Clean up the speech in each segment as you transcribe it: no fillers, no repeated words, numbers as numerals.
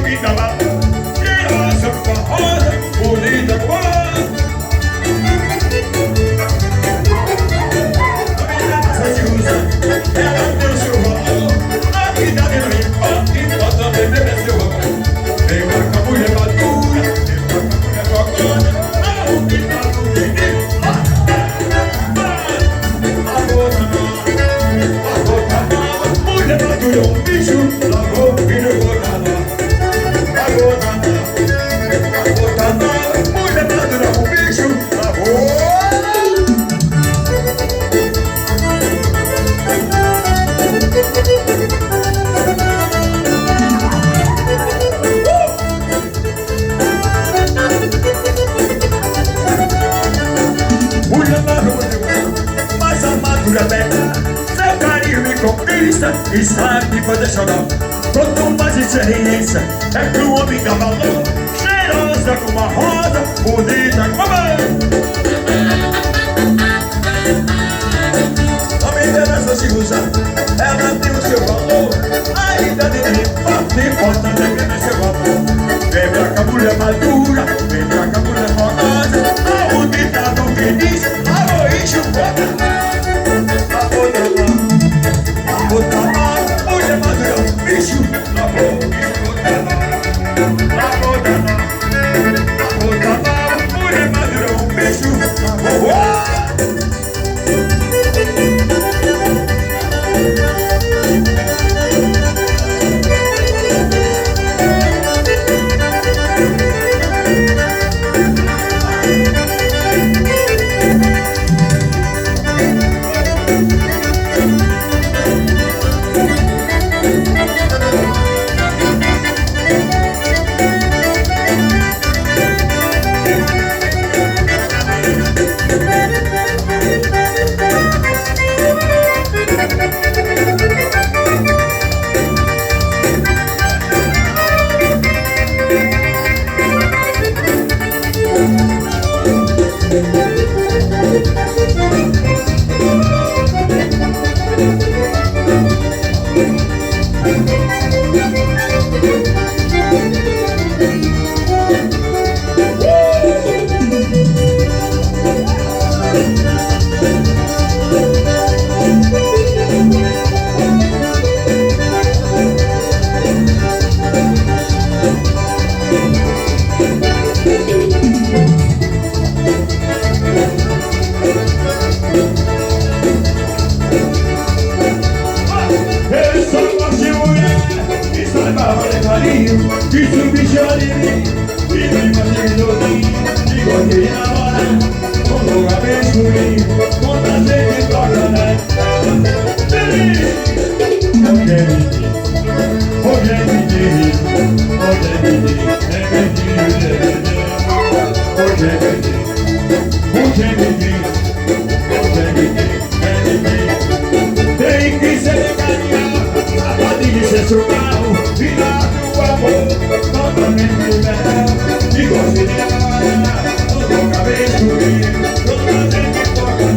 pintava, cheirosa com a rosa, bonita com a menina se usa, ela tem o seu valor. A vida dele não importa, importa beber é seu amor. Vem pra cá, mulher madura, vem pra cá, mulher gogona, não pinta no menino. Mulher madura, um bicho, lavou e não vou nadar. Mulher madura, um bicho, lavou. Mulher madura, mas a madura bela, seu carinho me conquista e sabe fazer chorar. Quanto mais experiência é que o homem dá valor. Cheirosa como a rosa, bonita como a mãe. A menina se usa, ela tem o seu valor. A idade não importa, importa é seu amor. Vem pra cá, mulher madura, vem pra cá, mulher fogosa. Aonde tá no que diz, amor e chupeta. Mulher madura, bicho, lavou mulher madura, bicho, lavou. Fiz um bicho ali, fiz um imaginário, digo que na hora, com lugar bem escurinho, com prazer de toca, né? Tem que ser carinhar, a padrinha ser seu carro, virar do amor, totalmente liberal. E gosto de amar, não tô cabelo escurinho, tô trazendo toca.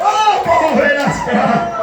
Oh, porra, velho!